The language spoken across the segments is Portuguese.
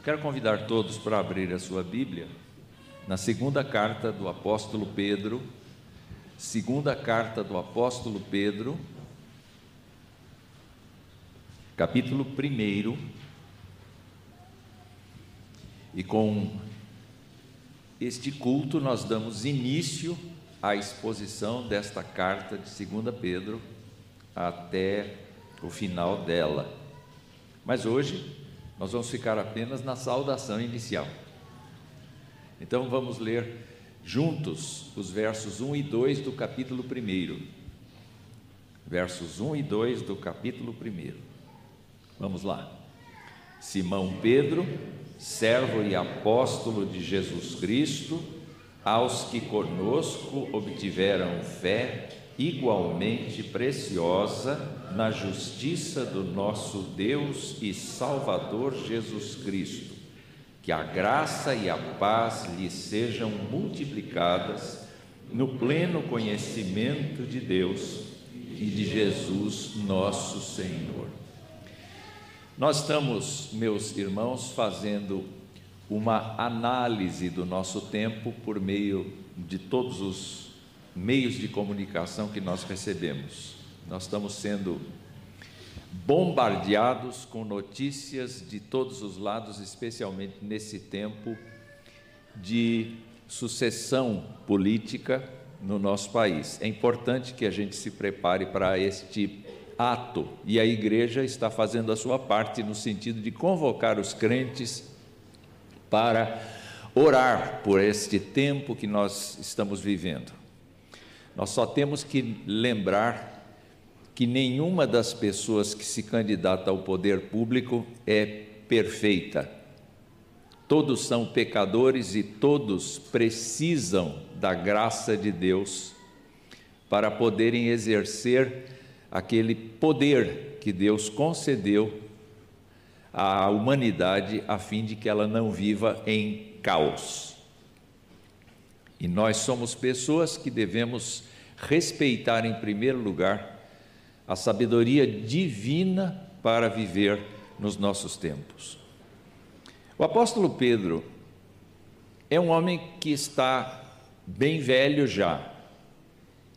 Quero convidar todos para abrir a sua Bíblia na segunda carta do apóstolo Pedro, capítulo 1, e com este culto nós damos início à exposição desta carta de 2 Pedro até o final dela. Mas hoje nós vamos ficar apenas na saudação inicial. Então vamos ler juntos os versos 1 e 2 do capítulo 1. Versos 1 e 2 do capítulo 1. Vamos lá. Simão Pedro, servo e apóstolo de Jesus Cristo, aos que conosco obtiveram fé igualmente preciosa na justiça do nosso Deus e Salvador Jesus Cristo, que a graça e a paz lhes sejam multiplicadas no pleno conhecimento de Deus e de Jesus nosso Senhor. Nós estamos, meus irmãos, fazendo uma análise do nosso tempo por meio de todos os meios de comunicação que nós recebemos. Nós estamos sendo bombardeados com notícias de todos os lados, especialmente nesse tempo de sucessão política no nosso país. É importante que a gente se prepare para este ato, e a igreja está fazendo a sua parte no sentido de convocar os crentes para orar por este tempo que nós estamos vivendo. Nós só temos que lembrar que nenhuma das pessoas que se candidata ao poder público é perfeita. Todos são pecadores e todos precisam da graça de Deus para poderem exercer aquele poder que Deus concedeu à humanidade a fim de que ela não viva em caos. E nós somos pessoas que devemos respeitar em primeiro lugar a sabedoria divina para viver nos nossos tempos. O apóstolo Pedro é um homem que está bem velho já,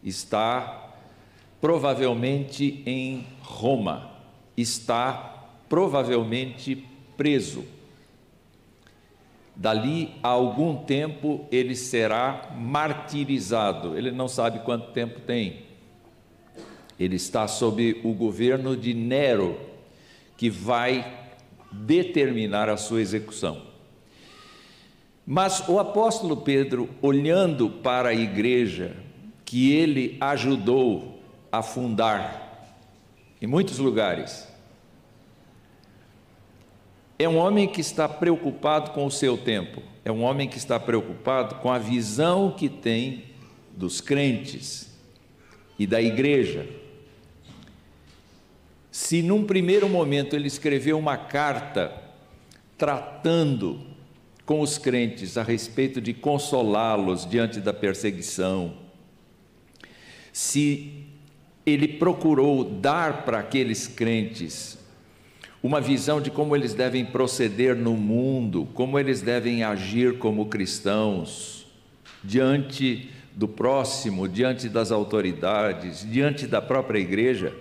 está provavelmente em Roma, está provavelmente preso. Dali a algum tempo ele será martirizado, ele não sabe quanto tempo tem. Ele está sob o governo de Nero, que vai determinar a sua execução. Mas o apóstolo Pedro, olhando para a igreja que ele ajudou a fundar em muitos lugares, é um homem que está preocupado com o seu tempo, é um homem que está preocupado com a visão que tem dos crentes e da igreja. Se num primeiro momento ele escreveu uma carta tratando com os crentes a respeito de consolá-los diante da perseguição, se ele procurou dar para aqueles crentes uma visão de como eles devem proceder no mundo, como eles devem agir como cristãos, diante do próximo, diante das autoridades, diante da própria igreja,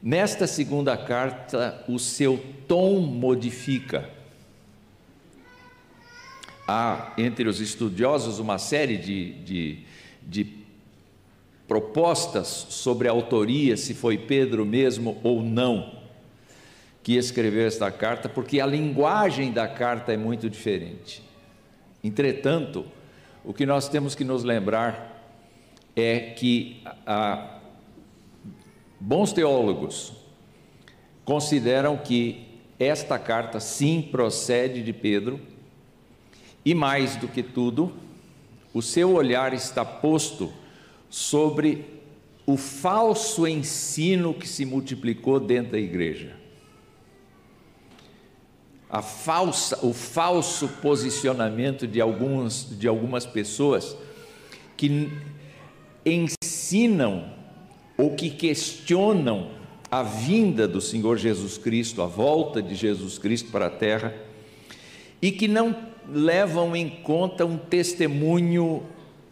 nesta segunda carta o seu tom modifica. Há entre os estudiosos uma série de propostas sobre a autoria, se foi Pedro mesmo ou não que escreveu esta carta, porque a linguagem da carta é muito diferente. Entretanto, o que nós temos que nos lembrar é que bons teólogos consideram que esta carta sim procede de Pedro, e mais do que tudo, o seu olhar está posto sobre o falso ensino que se multiplicou dentro da igreja. O falso posicionamento de algumas pessoas que ensinam ou que questionam a vinda do Senhor Jesus Cristo, a volta de Jesus Cristo para a terra, e que não levam em conta um testemunho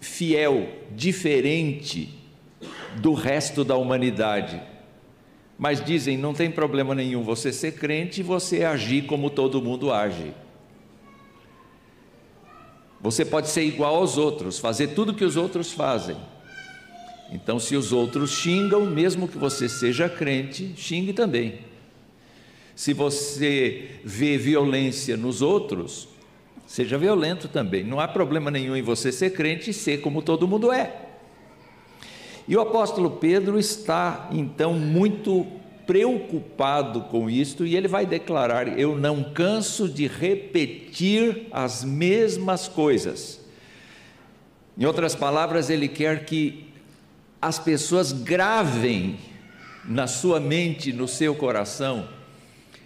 fiel, diferente do resto da humanidade, mas dizem: não tem problema nenhum você ser crente e você agir como todo mundo age. Você pode ser igual aos outros, fazer tudo que os outros fazem. Então, se os outros xingam, mesmo que você seja crente, xingue também. Se você vê violência nos outros, seja violento também. Não há problema nenhum em você ser crente e ser como todo mundo é. E o apóstolo Pedro está, então, muito preocupado com isto, e ele vai declarar: eu não canso de repetir as mesmas coisas. Em outras palavras, ele quer que as pessoas gravem na sua mente, no seu coração,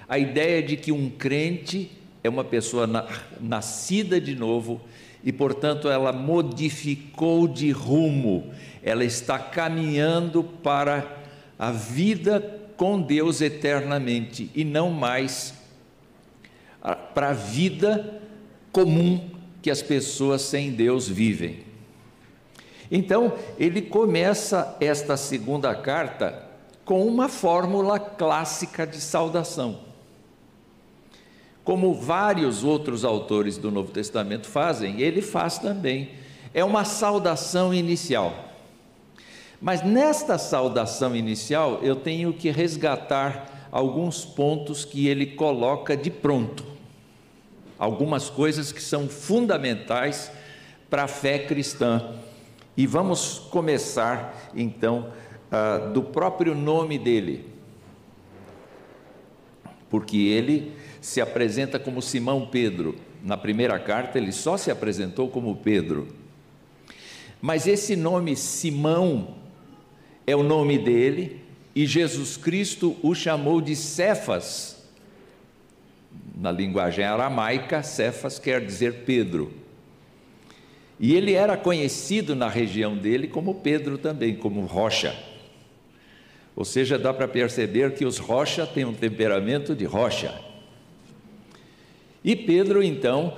a ideia de que um crente é uma pessoa nascida de novo e, portanto, ela modificou de rumo, ela está caminhando para a vida com Deus eternamente e não mais para a vida comum que as pessoas sem Deus vivem. Então, ele começa esta segunda carta com uma fórmula clássica de saudação. Como vários outros autores do Novo Testamento fazem, ele faz também. É uma saudação inicial. Mas nesta saudação inicial, eu tenho que resgatar alguns pontos que ele coloca de pronto. Algumas coisas que são fundamentais para a fé cristã. E vamos começar, então, do próprio nome dele. Porque ele se apresenta como Simão Pedro. Na primeira carta, ele só se apresentou como Pedro. Mas esse nome Simão é o nome dele, e Jesus Cristo o chamou de Cefas. Na linguagem aramaica, Cefas quer dizer Pedro. E ele era conhecido na região dele como Pedro também, como rocha. Ou seja, dá para perceber que os rocha têm um temperamento de rocha. E Pedro, então,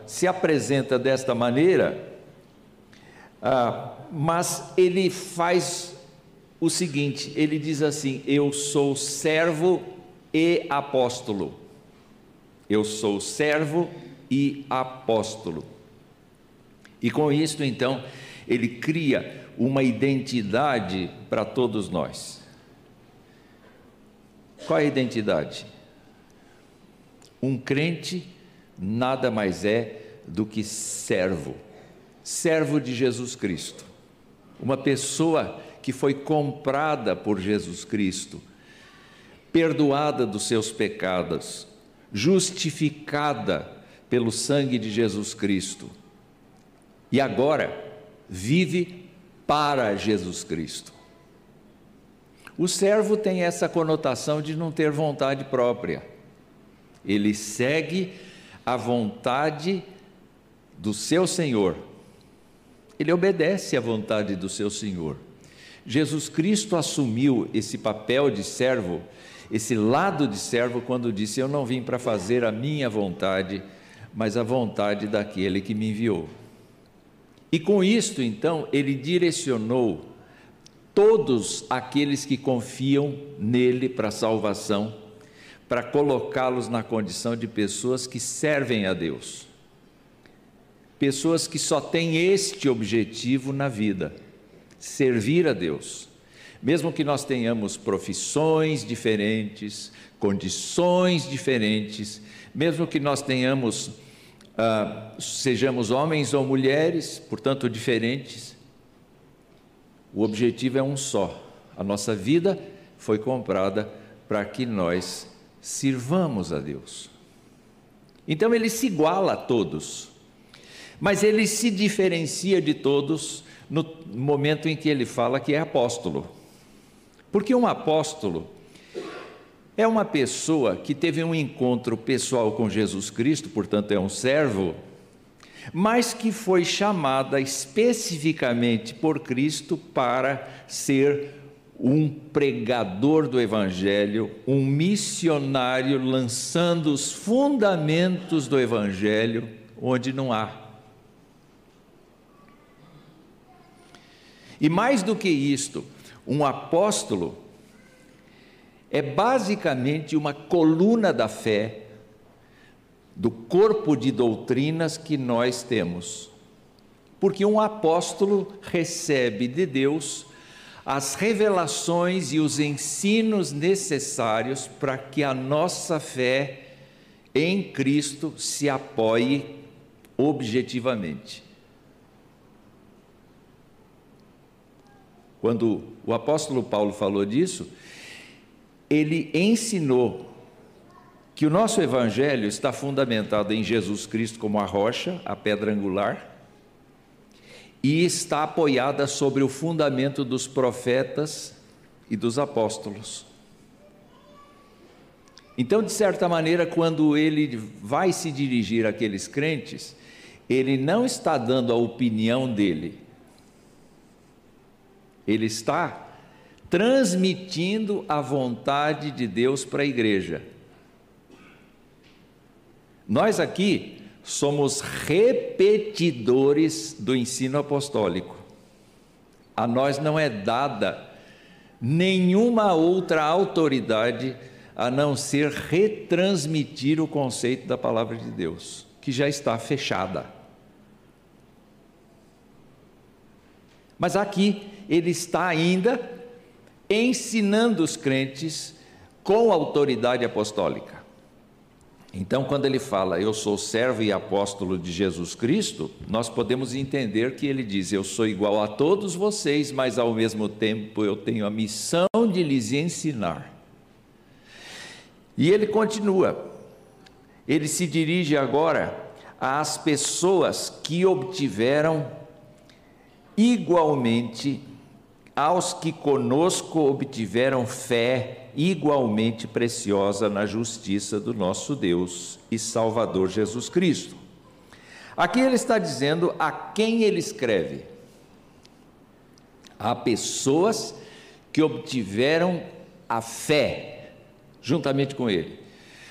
se apresenta desta maneira, mas ele faz o seguinte, ele diz assim: eu sou servo e apóstolo. Eu sou servo e apóstolo. E com isto, então, ele cria uma identidade para todos nós. Qual é a identidade? Um crente nada mais é do que servo, servo de Jesus Cristo. Uma pessoa que foi comprada por Jesus Cristo, perdoada dos seus pecados, justificada pelo sangue de Jesus Cristo. E agora vive para Jesus Cristo. O servo tem essa conotação de não ter vontade própria. Ele segue a vontade do seu Senhor. Ele obedece à vontade do seu Senhor. Jesus Cristo assumiu esse papel de servo, esse lado de servo, quando disse: eu não vim para fazer a minha vontade, mas a vontade daquele que me enviou. E com isto, então, ele direcionou todos aqueles que confiam nele para a salvação, para colocá-los na condição de pessoas que servem a Deus. Pessoas que só têm este objetivo na vida: servir a Deus. Mesmo que nós tenhamos profissões diferentes, condições diferentes, mesmo que nós tenhamos sejamos homens ou mulheres, portanto diferentes, o objetivo é um só. A nossa vida foi comprada para que nós sirvamos a Deus. Então ele se iguala a todos, mas ele se diferencia de todos no momento em que ele fala que é apóstolo. Porque um apóstolo é uma pessoa que teve um encontro pessoal com Jesus Cristo, portanto é um servo, mas que foi chamada especificamente por Cristo para ser um pregador do Evangelho, um missionário lançando os fundamentos do Evangelho onde não há. E mais do que isto, um apóstolo é basicamente uma coluna da fé do corpo de doutrinas que nós temos. Porque um apóstolo recebe de Deus as revelações e os ensinos necessários para que a nossa fé em Cristo se apoie objetivamente. Quando o apóstolo Paulo falou disso, ele ensinou que o nosso evangelho está fundamentado em Jesus Cristo como a rocha, a pedra angular, e está apoiada sobre o fundamento dos profetas e dos apóstolos. Então, de certa maneira, quando ele vai se dirigir àqueles crentes, ele não está dando a opinião dele, ele está transmitindo a vontade de Deus para a igreja. Nós aqui somos repetidores do ensino apostólico. A nós não é dada nenhuma outra autoridade a não ser retransmitir o conceito da palavra de Deus, que já está fechada. Mas aqui ele está ainda ensinando os crentes com autoridade apostólica. Então, quando ele fala, eu sou servo e apóstolo de Jesus Cristo, nós podemos entender que ele diz, eu sou igual a todos vocês, mas ao mesmo tempo eu tenho a missão de lhes ensinar. E ele continua, ele se dirige agora às pessoas que obtiveram igualmente, aos que conosco obtiveram fé igualmente preciosa na justiça do nosso Deus e Salvador Jesus Cristo. Aqui ele está dizendo a quem ele escreve. Há pessoas que obtiveram a fé juntamente com ele.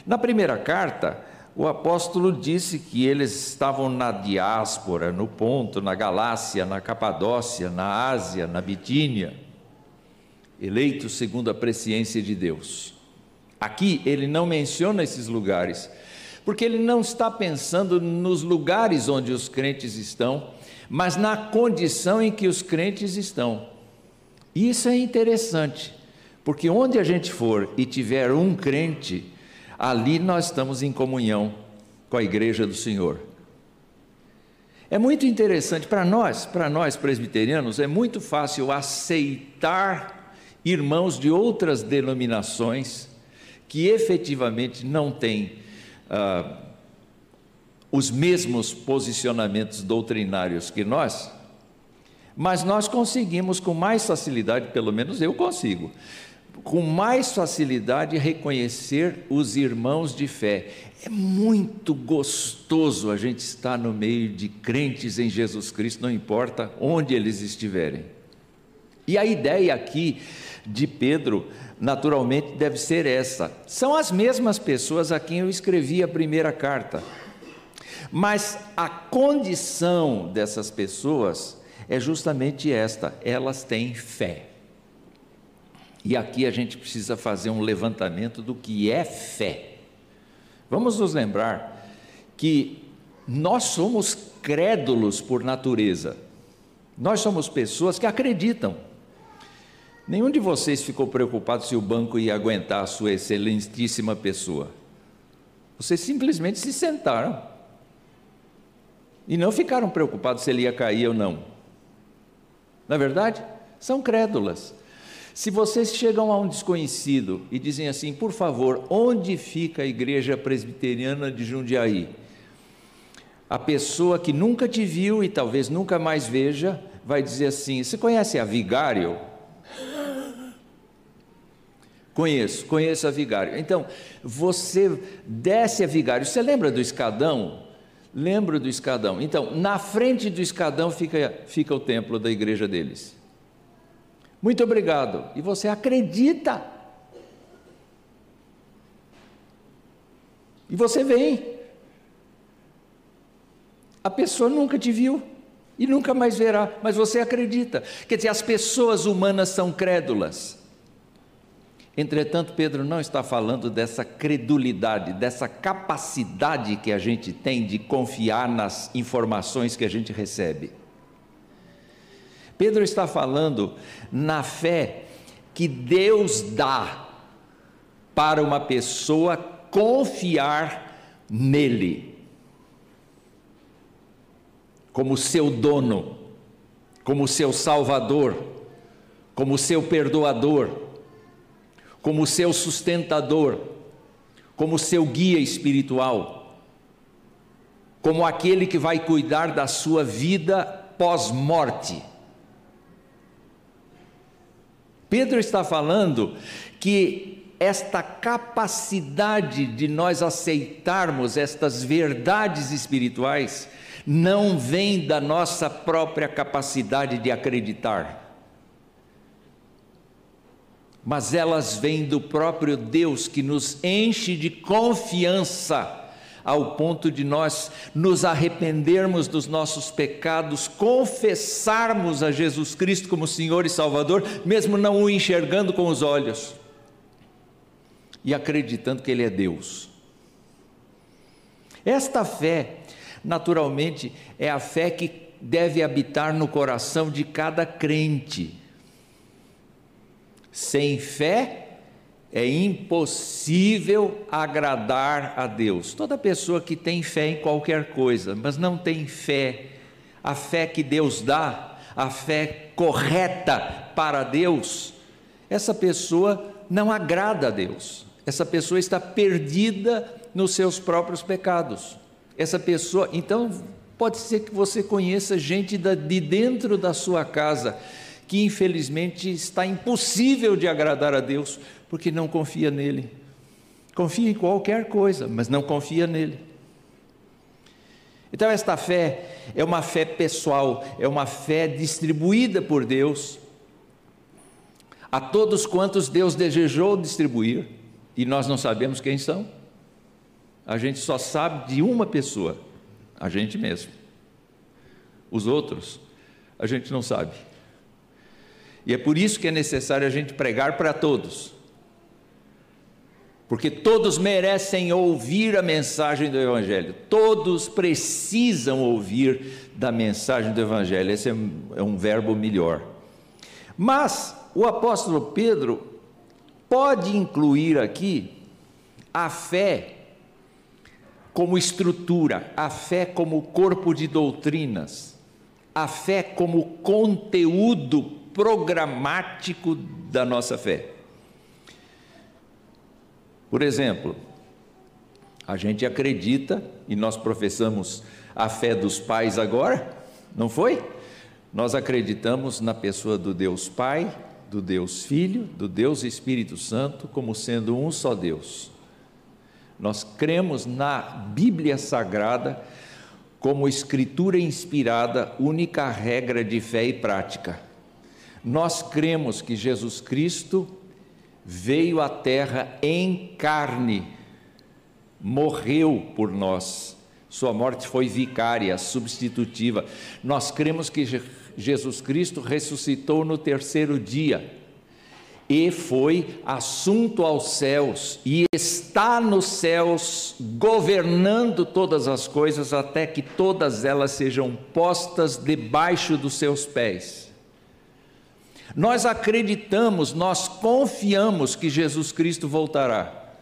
Na primeira carta, o apóstolo disse que eles estavam na diáspora, no Ponto, na Galácia, na Capadócia, na Ásia, na Bitínia, eleitos segundo a presciência de Deus. Aqui ele não menciona esses lugares, porque ele não está pensando nos lugares onde os crentes estão, mas na condição em que os crentes estão. E isso é interessante, porque onde a gente for e tiver um crente, ali nós estamos em comunhão com a igreja do Senhor. É muito interessante para nós presbiterianos, é muito fácil aceitar irmãos de outras denominações que efetivamente não têm os mesmos posicionamentos doutrinários que nós, mas nós conseguimos com mais facilidade, pelo menos eu consigo, com mais facilidade reconhecer os irmãos de fé. É muito gostoso a gente estar no meio de crentes em Jesus Cristo, não importa onde eles estiverem. E a ideia aqui de Pedro, naturalmente, deve ser essa. São as mesmas pessoas a quem eu escrevi a primeira carta. Mas a condição dessas pessoas é justamente esta: elas têm fé. E aqui a gente precisa fazer um levantamento do que é fé. Vamos nos lembrar que nós somos crédulos por natureza. Nós somos pessoas que acreditam. Nenhum de vocês ficou preocupado se o banco ia aguentar a sua excelentíssima pessoa. Vocês simplesmente se sentaram e não ficaram preocupados se ele ia cair ou não. Não é verdade? São crédulas. Se vocês chegam a um desconhecido e dizem assim, por favor, onde fica a igreja presbiteriana de Jundiaí? A pessoa que nunca te viu e talvez nunca mais veja, vai dizer assim, você conhece a Vigário? Conheço a Vigário. Então, você desce a Vigário, você lembra do escadão? Lembro do escadão. Então, na frente do escadão fica o templo da igreja deles. muito obrigado, e você acredita, e você vem, a pessoa nunca te viu, e nunca mais verá, mas você acredita. Quer dizer, as pessoas humanas são crédulas. Entretanto, Pedro não está falando dessa credulidade, dessa capacidade que a gente tem de confiar nas informações que a gente recebe. Pedro está falando na fé que Deus dá para uma pessoa confiar nele, como seu dono, como seu salvador, como seu perdoador, como seu sustentador, como seu guia espiritual, como aquele que vai cuidar da sua vida pós-morte. Pedro está falando que esta capacidade de nós aceitarmos estas verdades espirituais não vem da nossa própria capacidade de acreditar, mas elas vêm do próprio Deus, que nos enche de confiança, ao ponto de nós nos arrependermos dos nossos pecados, confessarmos a Jesus Cristo como Senhor e Salvador, mesmo não o enxergando com os olhos, e acreditando que Ele é Deus. Esta fé, naturalmente, é a fé que deve habitar no coração de cada crente. Sem fé é impossível agradar a Deus. Toda pessoa que tem fé em qualquer coisa, mas não tem fé, a fé que Deus dá, a fé correta para Deus, essa pessoa não agrada a Deus. Essa pessoa está perdida nos seus próprios pecados. Essa pessoa, então, pode ser que você conheça gente de dentro da sua casa que infelizmente está impossível de agradar a Deus, porque não confia nele. Confia em qualquer coisa, mas não confia nele. Então esta fé é uma fé pessoal, é uma fé distribuída por Deus a todos quantos Deus desejou distribuir, e nós não sabemos quem são. A gente só sabe de uma pessoa, a gente mesmo. Os outros, a gente não sabe. E é por isso que é necessário a gente pregar para todos, porque todos merecem ouvir a mensagem do Evangelho, todos precisam ouvir da mensagem do Evangelho. Esse é um verbo melhor. Mas o apóstolo Pedro pode incluir aqui a fé como estrutura, a fé como corpo de doutrinas, a fé como conteúdo programático da nossa fé. Por exemplo, a gente acredita, e nós professamos a fé dos pais agora, não foi? Nós acreditamos na pessoa do Deus Pai, do Deus Filho, do Deus Espírito Santo, como sendo um só Deus. Nós cremos na Bíblia Sagrada como escritura inspirada, única regra de fé e prática. Nós cremos que Jesus Cristo veio à terra em carne, morreu por nós, sua morte foi vicária, substitutiva. Nós cremos que Jesus Cristo ressuscitou no terceiro dia e foi assunto aos céus e está nos céus governando todas as coisas até que todas elas sejam postas debaixo dos seus pés. Nós acreditamos, nós confiamos que Jesus Cristo voltará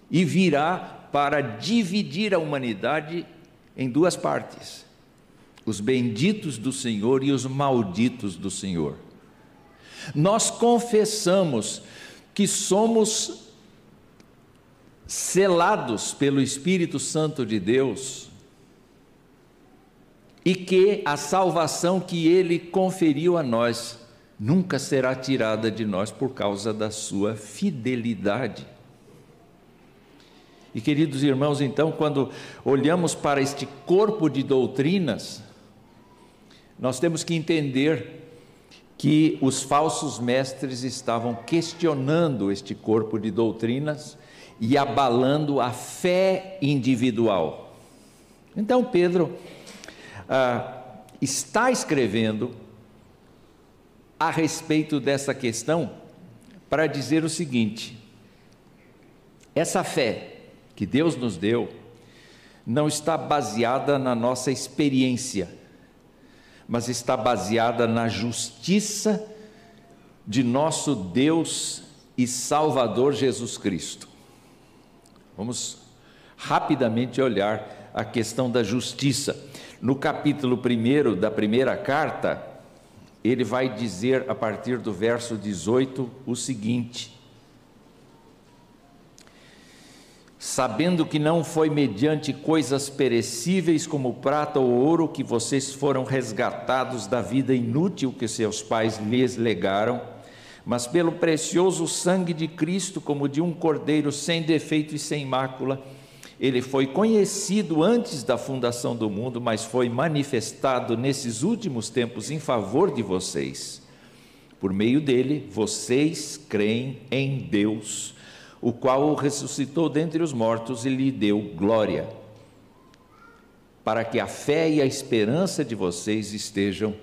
e virá para dividir a humanidade em duas partes: os benditos do Senhor e os malditos do Senhor. Nós confessamos que somos selados pelo Espírito Santo de Deus e que a salvação que Ele conferiu a nós nunca será tirada de nós por causa da sua fidelidade. E queridos irmãos, então, quando olhamos para este corpo de doutrinas, nós temos que entender que os falsos mestres estavam questionando este corpo de doutrinas e abalando a fé individual. Então Pedro está escrevendo a respeito dessa questão para dizer o seguinte: essa fé que Deus nos deu não está baseada na nossa experiência, mas está baseada na justiça de nosso Deus e Salvador Jesus Cristo. Vamos rapidamente olhar a questão da justiça. No capítulo 1 da primeira carta, ele vai dizer, a partir do verso 18, o seguinte: sabendo que não foi mediante coisas perecíveis como prata ou ouro que vocês foram resgatados da vida inútil que seus pais lhes legaram, mas pelo precioso sangue de Cristo, como de um cordeiro sem defeito e sem mácula. Ele foi conhecido antes da fundação do mundo, mas foi manifestado nesses últimos tempos em favor de vocês. Por meio dele, vocês creem em Deus, o qual o ressuscitou dentre os mortos e lhe deu glória, para que a fé e a esperança de vocês estejam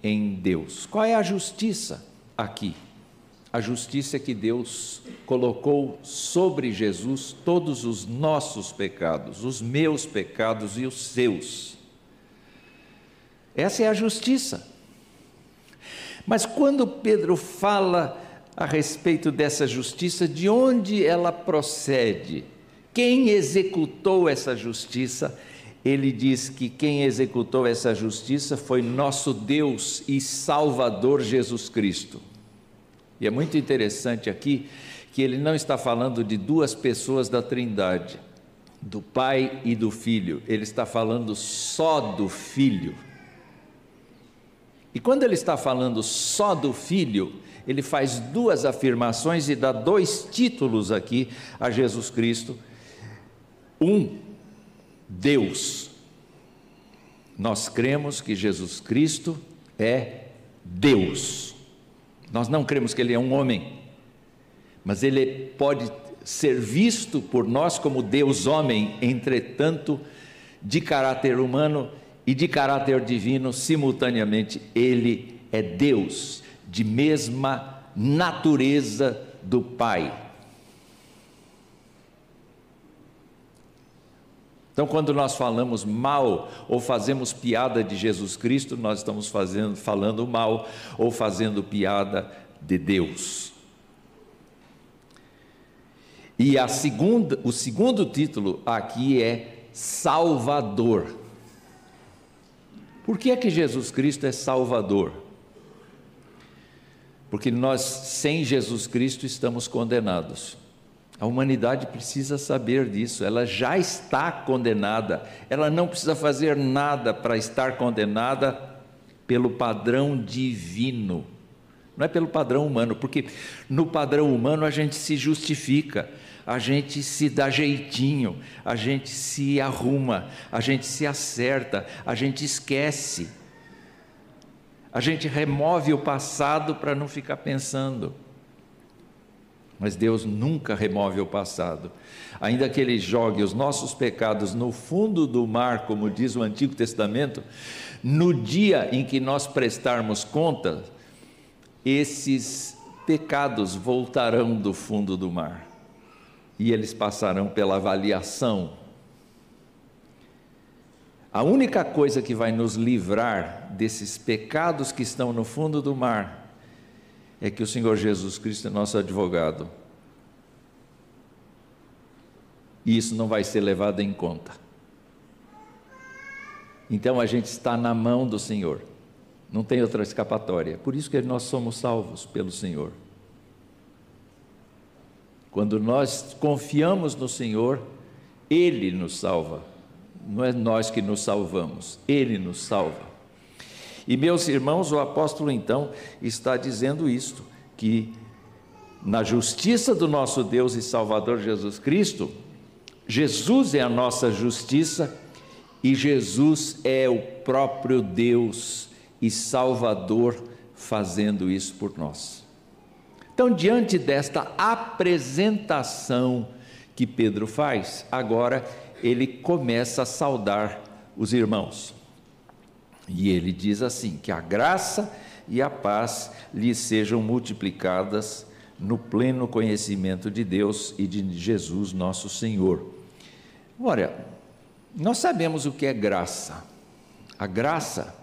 em Deus. Qual é a justiça aqui? A justiça é que Deus colocou sobre Jesus todos os nossos pecados, os meus pecados e os seus. Essa é a justiça. Mas quando Pedro fala a respeito dessa justiça, de onde ela procede? Quem executou essa justiça? Ele diz que quem executou essa justiça foi nosso Deus e Salvador Jesus Cristo. E é muito interessante aqui que ele não está falando de duas pessoas da Trindade, do Pai e do Filho, ele está falando só do Filho. E quando ele está falando só do Filho, ele faz duas afirmações e dá dois títulos aqui a Jesus Cristo. Deus. Nós cremos que Jesus Cristo é Deus. Nós não cremos que ele é um homem, mas ele pode ser visto por nós como Deus homem, entretanto, de caráter humano e de caráter divino, simultaneamente. Ele é Deus, de mesma natureza do Pai. Então, quando nós falamos mal ou fazemos piada de Jesus Cristo, nós estamos falando mal ou fazendo piada de Deus. E o segundo título aqui é Salvador. Por que é que Jesus Cristo é Salvador? Porque nós, sem Jesus Cristo, estamos condenados. A humanidade precisa saber disso, ela já está condenada, ela não precisa fazer nada para estar condenada pelo padrão divino, não é pelo padrão humano, porque no padrão humano a gente se justifica, a gente se dá jeitinho, a gente se arruma, a gente se acerta, a gente esquece, a gente remove o passado para não ficar pensando. Mas Deus nunca remove o passado, ainda que Ele jogue os nossos pecados no fundo do mar, como diz o Antigo Testamento, no dia em que nós prestarmos conta, esses pecados voltarão do fundo do mar, e eles passarão pela avaliação. A única coisa que vai nos livrar desses pecados que estão no fundo do mar, é que o Senhor Jesus Cristo é nosso advogado, e isso não vai ser levado em conta. Então a gente está na mão do Senhor, não tem outra escapatória. Por isso que nós somos salvos pelo Senhor. Quando nós confiamos no Senhor, Ele nos salva, não é nós que nos salvamos, Ele nos salva. E meus irmãos, o apóstolo então está dizendo isto, que na justiça do nosso Deus e Salvador Jesus Cristo, Jesus é a nossa justiça e Jesus é o próprio Deus e Salvador fazendo isso por nós. Então, diante desta apresentação que Pedro faz, agora ele começa a saudar os irmãos. E ele diz assim, que a graça e a paz lhes sejam multiplicadas no pleno conhecimento de Deus e de Jesus nosso Senhor. Olha, nós sabemos o que é graça. A graça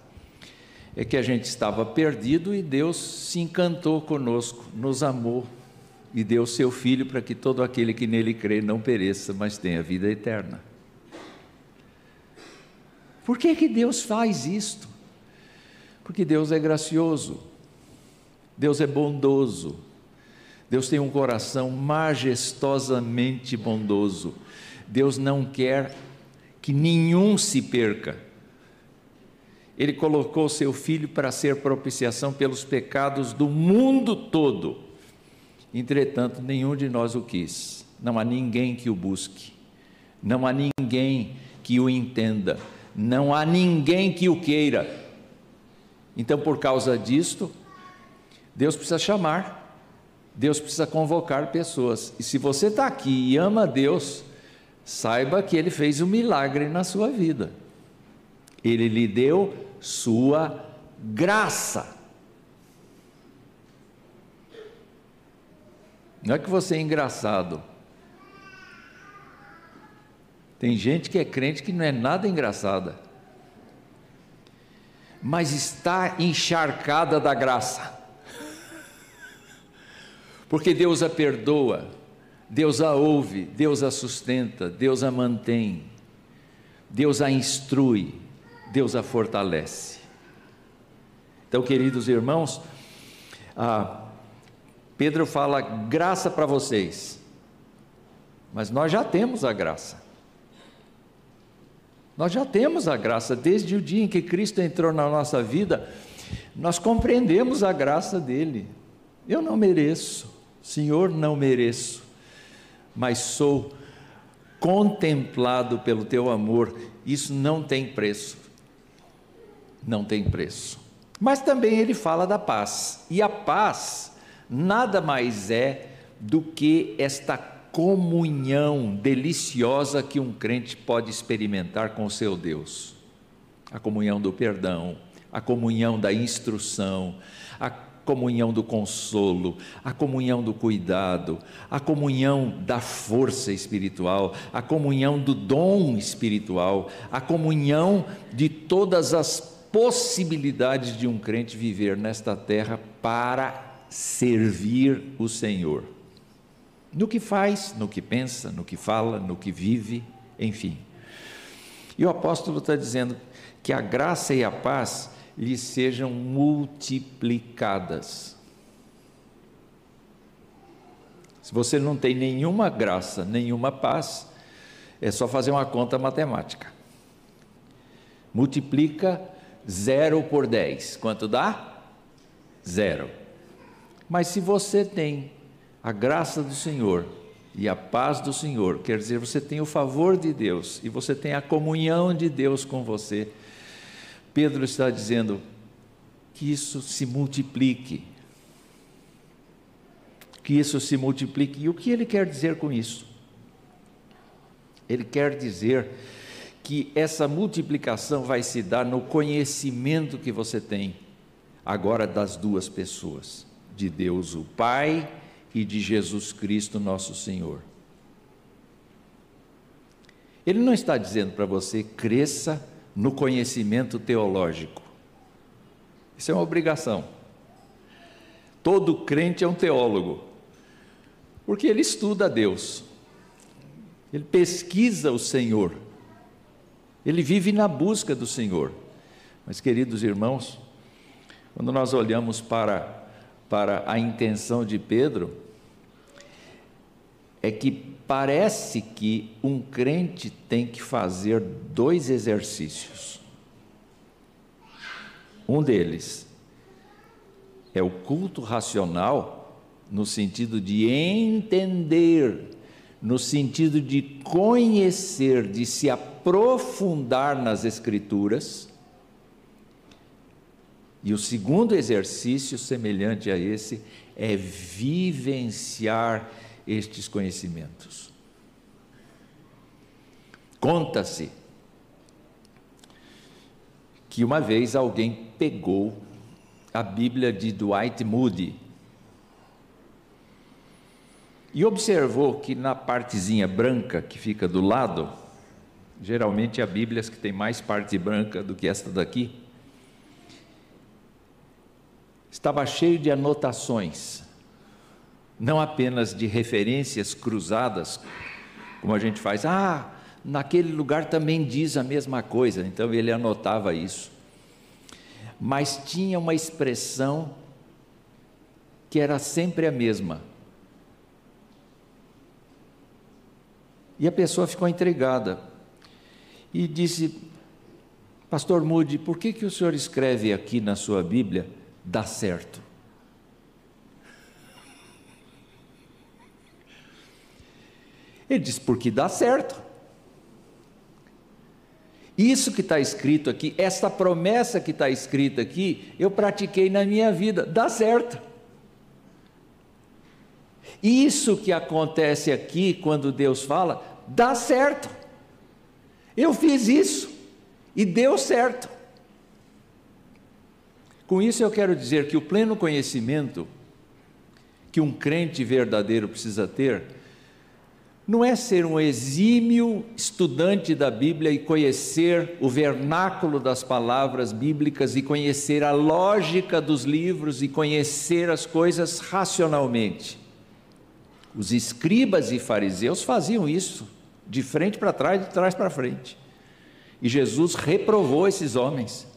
é que a gente estava perdido e Deus se encantou conosco, nos amou e deu seu Filho para que todo aquele que nele crê não pereça, mas tenha vida eterna. Por que que Deus faz isto? Porque Deus é gracioso, Deus é bondoso, Deus tem um coração majestosamente bondoso. Deus não quer que nenhum se perca. Ele colocou seu Filho para ser propiciação pelos pecados do mundo todo. Entretanto, nenhum de nós o quis. Não há ninguém que o busque. Não há ninguém que o entenda. Não há ninguém que o queira. Então, por causa disto, Deus precisa chamar. Deus precisa convocar pessoas. E se você está aqui e ama a Deus, saiba que Ele fez um milagre na sua vida. Ele lhe deu sua graça. Não é que você é engraçado. Tem gente que é crente que não é nada engraçada, mas está encharcada da graça, porque Deus a perdoa, Deus a ouve, Deus a sustenta, Deus a mantém, Deus a instrui, Deus a fortalece. Então, queridos irmãos, Pedro fala graça para vocês, mas nós já temos a graça. Nós já temos a graça, desde o dia em que Cristo entrou na nossa vida, nós compreendemos a graça dele. Eu não mereço, Senhor, não mereço, mas sou contemplado pelo teu amor. Isso não tem preço, não tem preço. Mas também ele fala da paz, e a paz nada mais é do que esta comunhão deliciosa que um crente pode experimentar com o seu Deus. A comunhão do perdão, a comunhão da instrução, a comunhão do consolo, a comunhão do cuidado, a comunhão da força espiritual, a comunhão do dom espiritual, a comunhão de todas as possibilidades de um crente viver nesta terra para servir o Senhor. No que faz, no que pensa, no que fala, no que vive, enfim. E o apóstolo está dizendo que a graça e a paz lhes sejam multiplicadas. Se você não tem nenhuma graça, nenhuma paz, é só fazer uma conta matemática. Multiplica 0 por 10, quanto dá? 0. Mas se você tem a graça do Senhor e a paz do Senhor, quer dizer, você tem o favor de Deus e você tem a comunhão de Deus com você, Pedro está dizendo que isso se multiplique, que isso se multiplique. E o que ele quer dizer com isso? Ele quer dizer que essa multiplicação vai se dar no conhecimento que você tem agora das duas pessoas, de Deus o Pai e de Jesus Cristo nosso Senhor. Ele não está dizendo para você cresça no conhecimento teológico. Isso é uma obrigação. Todo crente é um teólogo, porque ele estuda a Deus, ele pesquisa o Senhor, ele vive na busca do Senhor. Mas, queridos irmãos, quando nós olhamos para a intenção de Pedro, é que parece que um crente tem que fazer 2 exercícios. Um deles é o culto racional, no sentido de entender, no sentido de conhecer, de se aprofundar nas Escrituras, E o segundo exercício, semelhante a esse, é vivenciar estes conhecimentos. Conta-se que uma vez alguém pegou a Bíblia de Dwight Moody e observou que na partezinha branca que fica do lado, geralmente há Bíblias que tem mais parte branca do que esta daqui, estava cheio de anotações, não apenas de referências cruzadas, como a gente faz, naquele lugar também diz a mesma coisa, então ele anotava isso, mas tinha uma expressão que era sempre a mesma, e a pessoa ficou intrigada, e disse: Pastor Moody, por que o senhor escreve aqui na sua Bíblia, dá certo? Ele disse: porque dá certo. Isso que está escrito aqui, essa promessa que está escrita aqui, eu pratiquei na minha vida, dá certo. Isso que acontece aqui, quando Deus fala, dá certo. Eu fiz isso e deu certo. Com isso eu quero dizer que o pleno conhecimento que um crente verdadeiro precisa ter, não é ser um exímio estudante da Bíblia e conhecer o vernáculo das palavras bíblicas e conhecer a lógica dos livros e conhecer as coisas racionalmente. Os escribas e fariseus faziam isso, de frente para trás, de trás para frente. E Jesus reprovou esses homens,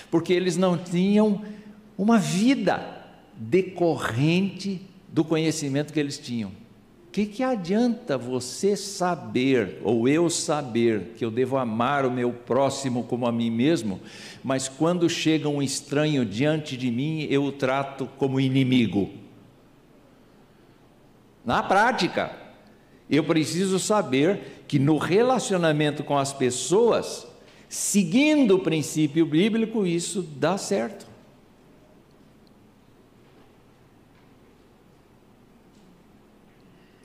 porque eles não tinham uma vida decorrente do conhecimento que eles tinham. O que adianta você saber, ou eu saber, que eu devo amar o meu próximo como a mim mesmo, mas quando chega um estranho diante de mim, eu o trato como inimigo? Na prática, eu preciso saber que no relacionamento com as pessoas, seguindo o princípio bíblico, isso dá certo.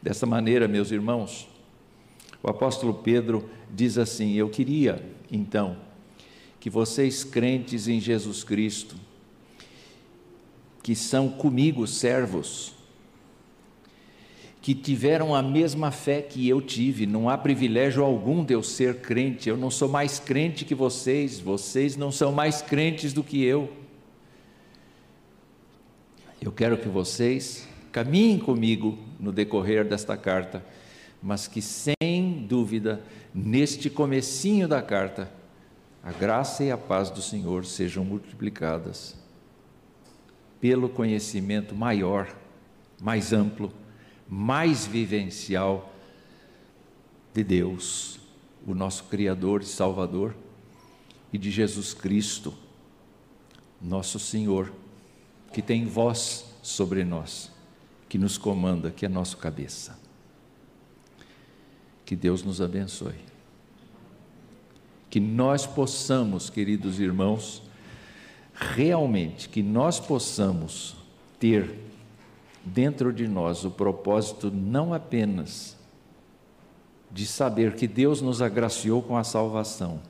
Dessa maneira, meus irmãos, o apóstolo Pedro diz assim: eu queria, então, que vocês crentes em Jesus Cristo, que são comigo servos, que tiveram a mesma fé que eu tive, não há privilégio algum de eu ser crente, eu não sou mais crente que vocês, vocês não são mais crentes do que eu. Eu quero que vocês caminhem comigo no decorrer desta carta, mas que sem dúvida, neste comecinho da carta, a graça e a paz do Senhor sejam multiplicadas pelo conhecimento maior, mais amplo, mais vivencial de Deus, o nosso Criador e Salvador, e de Jesus Cristo, nosso Senhor, que tem voz sobre nós, que nos comanda, que é nosso cabeça. Que Deus nos abençoe. Que nós possamos, queridos irmãos, realmente, que nós possamos ter dentro de nós o propósito não apenas de saber que Deus nos agraciou com a salvação,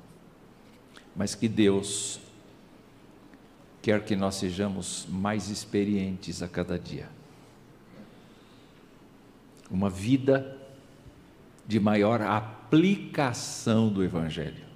mas que Deus quer que nós sejamos mais experientes a cada dia. Uma vida de maior aplicação do Evangelho.